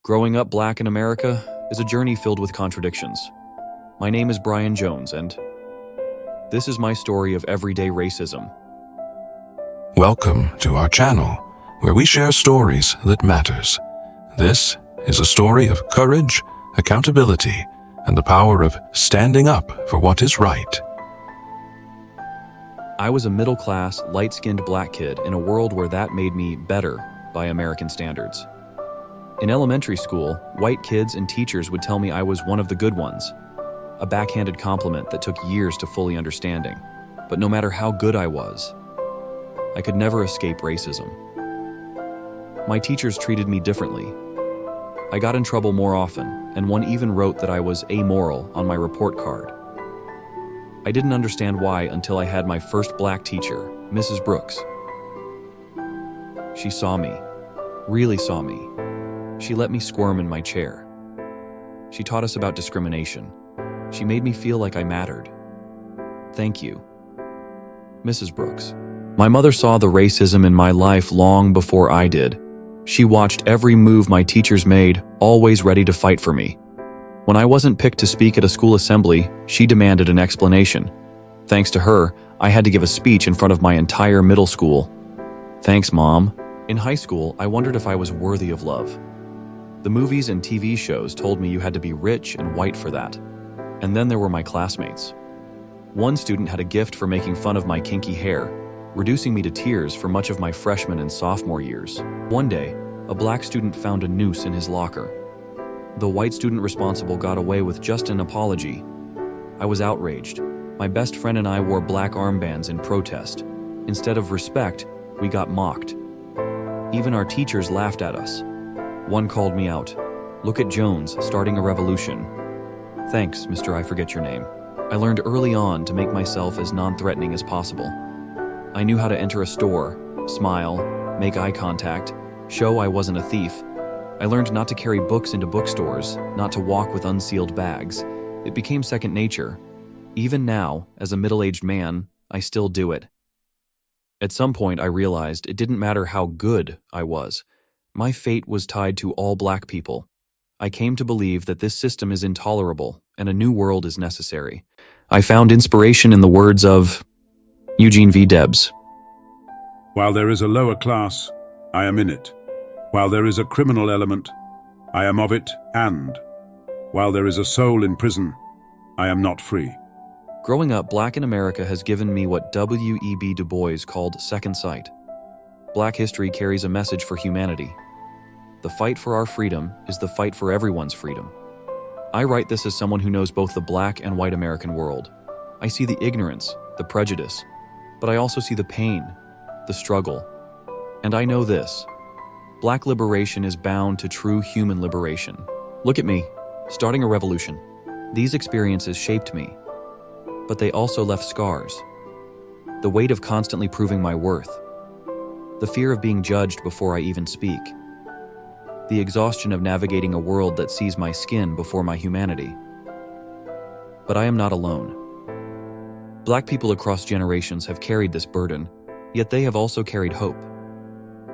Growing up black in America is a journey filled with contradictions. My name is Brian Jones, and this is my story of everyday racism. Welcome to our channel, where we share stories that matters. This is a story of courage, accountability, and the power of standing up for what is right. I was a middle-class, light-skinned black kid in a world where that made me better by American standards. In elementary school, white kids and teachers would tell me I was one of the good ones, a backhanded compliment that took years to fully understanding. But no matter how good I was, I could never escape racism. My teachers treated me differently. I got in trouble more often, and one even wrote that I was amoral on my report card. I didn't understand why until I had my first black teacher, Mrs. Brooks. She saw me, really saw me. She let me squirm in my chair. She taught us about discrimination. She made me feel like I mattered. Thank you, Mrs. Brooks. My mother saw the racism in my life long before I did. She watched every move my teachers made, always ready to fight for me. When I wasn't picked to speak at a school assembly, she demanded an explanation. Thanks to her, I had to give a speech in front of my entire middle school. Thanks, Mom. In high school, I wondered if I was worthy of love. The movies and TV shows told me you had to be rich and white for that. And then there were my classmates. One student had a gift for making fun of my kinky hair, reducing me to tears for much of my freshman and sophomore years. One day, a black student found a noose in his locker. The white student responsible got away with just an apology. I was outraged. My best friend and I wore black armbands in protest. Instead of respect, we got mocked. Even our teachers laughed at us. One called me out. "Look at Jones, starting a revolution." Thanks, Mr. I forget your name. I learned early on to make myself as non-threatening as possible. I knew how to enter a store, smile, make eye contact, show I wasn't a thief. I learned not to carry books into bookstores, not to walk with unsealed bags. It became second nature. Even now, as a middle-aged man, I still do it. At some point, I realized it didn't matter how good I was. My fate was tied to all black people. I came to believe that this system is intolerable and a new world is necessary. I found inspiration in the words of Eugene V. Debs. While there is a lower class, I am in it. While there is a criminal element, I am of it, and while there is a soul in prison, I am not free. Growing up black in America has given me what W.E.B. Du Bois called second sight. Black history carries a message for humanity. The fight for our freedom is the fight for everyone's freedom. I write this as someone who knows both the black and white American world. I see the ignorance, the prejudice, but I also see the pain, the struggle. And I know this: black liberation is bound to true human liberation. Look at me, starting a revolution. These experiences shaped me, but they also left scars. The weight of constantly proving my worth. The fear of being judged before I even speak. The exhaustion of navigating a world that sees my skin before my humanity. But I am not alone. Black people across generations have carried this burden, yet they have also carried hope.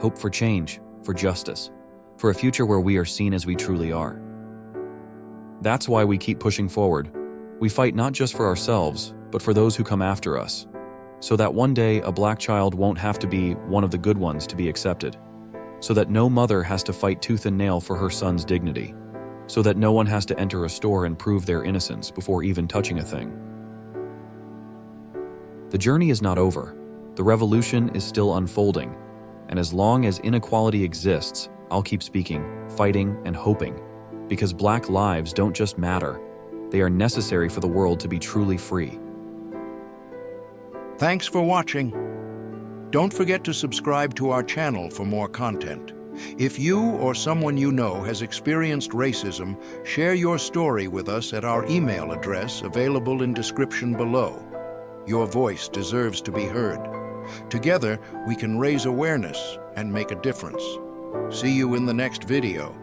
Hope for change, for justice, for a future where we are seen as we truly are. That's why we keep pushing forward. We fight not just for ourselves, but for those who come after us, so that one day a black child won't have to be one of the good ones to be accepted, so that no mother has to fight tooth and nail for her son's dignity, so that no one has to enter a store and prove their innocence before even touching a thing. The journey is not over. The revolution is still unfolding, and as long as inequality exists, I'll keep speaking, fighting, and hoping, because black lives don't just matter, they are necessary for the world to be truly free. Thanks for watching. Don't forget to subscribe to our channel for more content. If you or someone you know has experienced racism, share your story with us at our email address available in description below. Your voice deserves to be heard. Together, we can raise awareness and make a difference. See you in the next video.